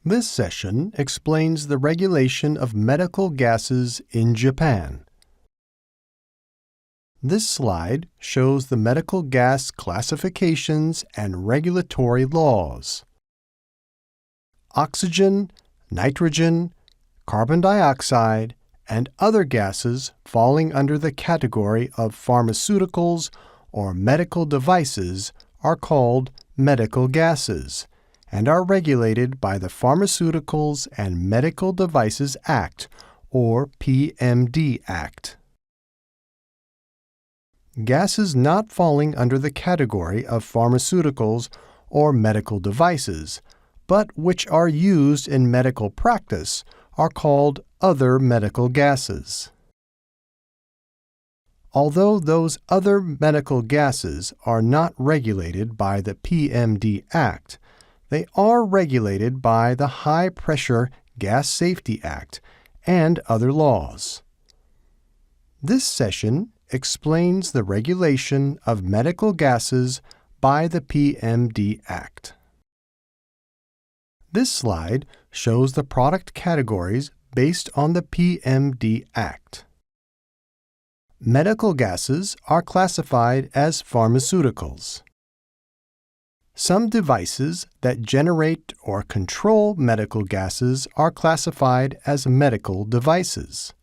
This session explains the regulation of medical gases in Japan. This slide shows the medical gas classifications and regulatory laws. Oxygen, nitrogen, carbon dioxide, and other gases falling under the category of pharmaceuticals or medical devices are called medical gases and are regulated by the Pharmaceuticals and Medical Devices Act, or PMD Act. Gases not falling under the category of pharmaceuticals or medical devices, but which are used in medical practice, are called other medical gases. Although those other medical gases are not regulated by the PMD Act, they are regulated by the High Pressure Gas Safety Act and other laws. This session explains the regulation of medical gases by the PMD Act. This slide shows the product categories based on the PMD Act. Medical gases are classified as pharmaceuticals. Some devices that generate or control medical gases are classified as medical devices.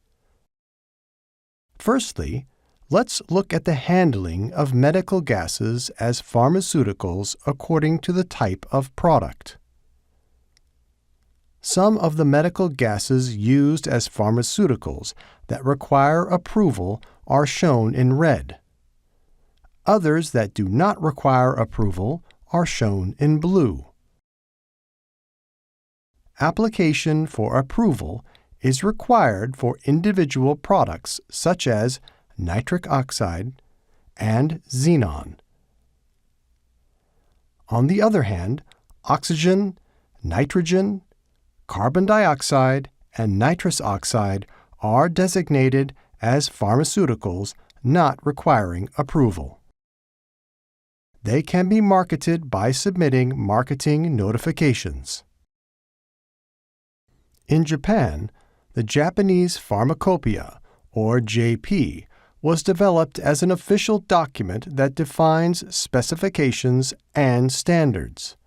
Firstly, let's look at the handling of medical gases as pharmaceuticals according to the type of product. Some of the medical gases used as pharmaceuticals that require approval are shown in red. Others that do not require approval are shown in blue. Application for approval is required for individual products such as nitric oxide and xenon. On the other hand, oxygen, nitrogen, carbon dioxide, and nitrous oxide are designated as pharmaceuticals not requiring approval. They can be marketed by submitting marketing notifications. In Japan, the Japanese Pharmacopoeia, or JP, was developed as an official document that defines specifications and standards.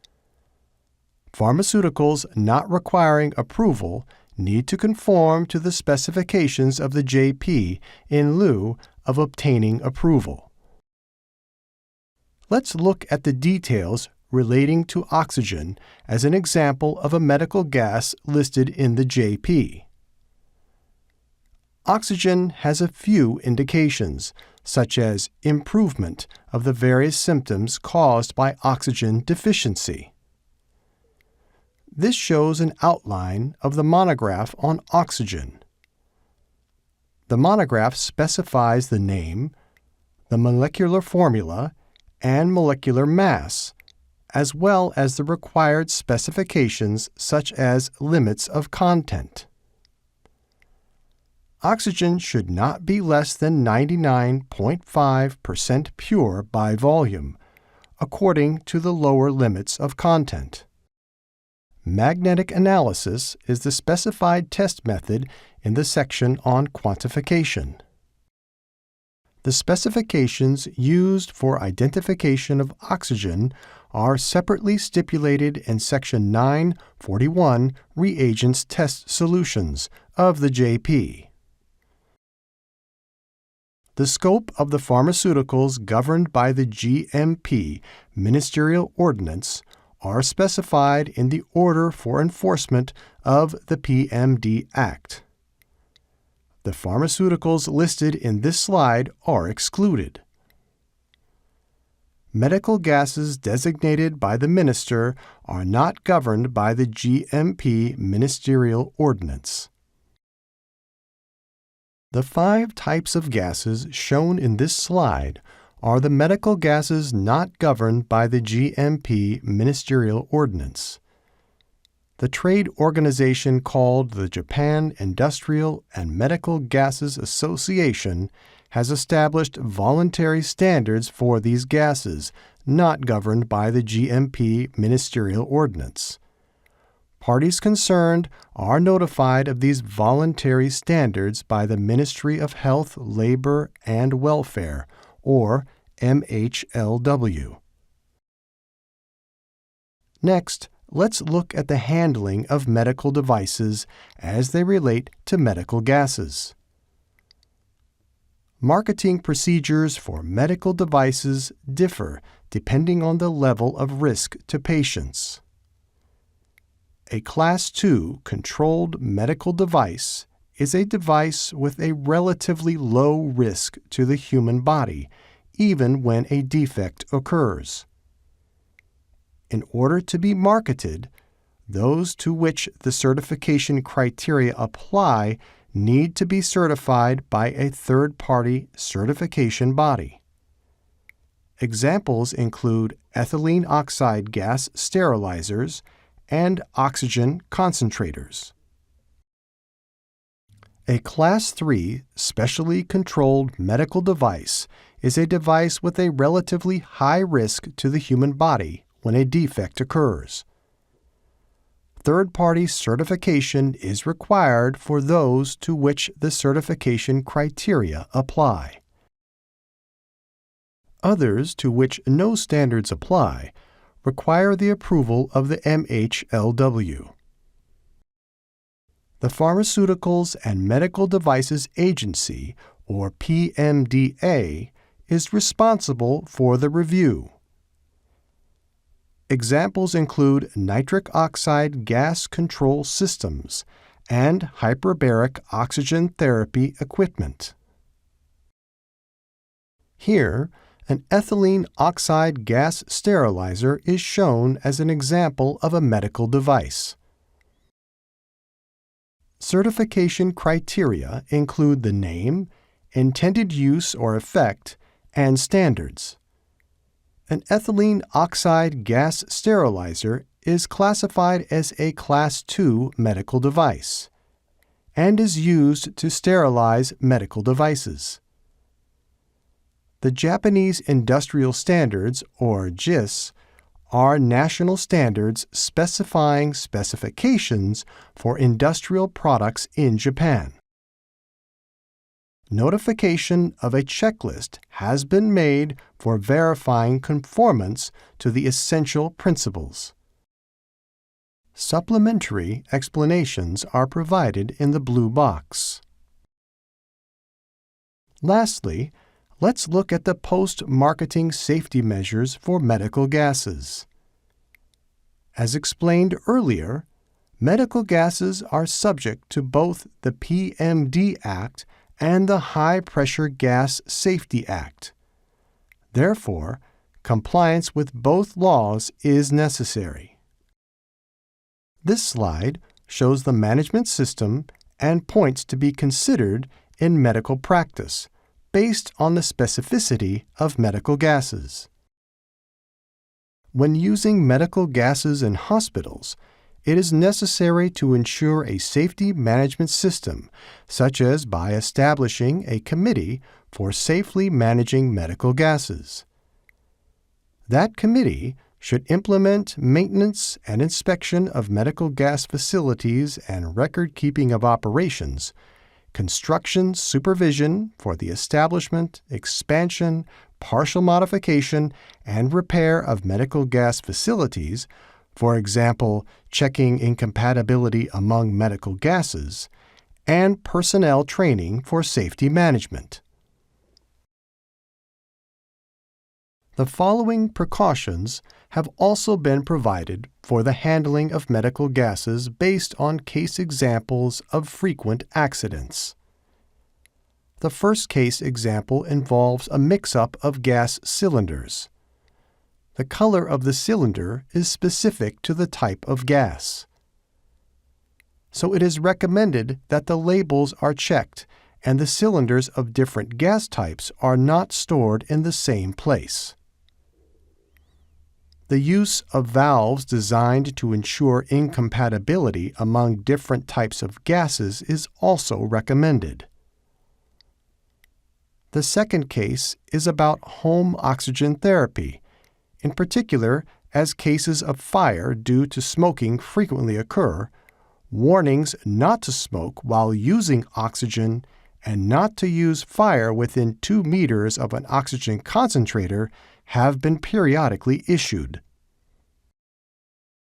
Pharmaceuticals not requiring approval need to conform to the specifications of the JP in lieu of obtaining approval. Let's look at the details relating to oxygen as an example of a medical gas listed in the JP. Oxygen has a few indications, such as improvement of the various symptoms caused by oxygen deficiency. This shows an outline of the monograph on oxygen. The monograph specifies the name, the molecular formula, and molecular mass, as well as the required specifications such as limits of content. Oxygen should not be less than 99.5% pure by volume, according to the lower limits of content. Magnetic analysis is the specified test method in the section on quantification. The specifications used for identification of oxygen are separately stipulated in Section 941 Reagents Test Solutions of the JP. The scope of the pharmaceuticals governed by the GMP Ministerial Ordinance are specified in the Order for Enforcement of the PMD Act. The pharmaceuticals listed in this slide are excluded. Medical gases designated by the minister are not governed by the GMP Ministerial Ordinance. The 5 types of gases shown in this slide are the medical gases not governed by the GMP Ministerial Ordinance. The trade organization called the Japan Industrial and Medical Gases Association has established voluntary standards for these gases not governed by the GMP Ministerial Ordinance. Parties concerned are notified of these voluntary standards by the Ministry of Health, Labor, and Welfare, or MHLW. Next, let's look at the handling of medical devices as they relate to medical gases. Marketing procedures for medical devices differ depending on the level of risk to patients. A Class II controlled medical device is a device with a relatively low risk to the human body, even when a defect occurs. In order to be marketed, those to which the certification criteria apply need to be certified by a third-party certification body. Examples include ethylene oxide gas sterilizers and oxygen concentrators. A Class III specially controlled medical device is a device with a relatively high risk to the human body when a defect occurs. Third-party certification is required for those to which the certification criteria apply. Others to which no standards apply require the approval of the MHLW. The Pharmaceuticals and Medical Devices Agency, or PMDA, is responsible for the review. Examples include nitric oxide gas control systems and hyperbaric oxygen therapy equipment. Here, an ethylene oxide gas sterilizer is shown as an example of a medical device. Certification criteria include the name, intended use or effect, and standards. An ethylene oxide gas sterilizer is classified as a Class II medical device and is used to sterilize medical devices. The Japanese Industrial Standards, or JIS, are national standards specifying specifications for industrial products in Japan. Notification of a checklist has been made for verifying conformance to the essential principles. Supplementary explanations are provided in the blue box. Lastly, let's look at the post-marketing safety measures for medical gases. As explained earlier, medical gases are subject to both the PMD Act and the High Pressure Gas Safety Act. Therefore, compliance with both laws is necessary. This slide shows the management system and points to be considered in medical practice based on the specificity of medical gases. When using medical gases in hospitals, it is necessary to ensure a safety management system, such as by establishing a committee for safely managing medical gases. That committee should implement maintenance and inspection of medical gas facilities and record-keeping of operations, construction supervision for the establishment, expansion, partial modification, and repair of medical gas facilities, for example, checking incompatibility among medical gases, and personnel training for safety management. The following precautions have also been provided for the handling of medical gases based on case examples of frequent accidents. The first case example involves a mix-up of gas cylinders. The color of the cylinder is specific to the type of gas. So it is recommended that the labels are checked and the cylinders of different gas types are not stored in the same place. The use of valves designed to ensure incompatibility among different types of gases is also recommended. The second case is about home oxygen therapy, in particular as cases of fire due to smoking frequently occur, warnings not to smoke while using oxygen and not to use fire within 2 meters of an oxygen concentrator have been periodically issued.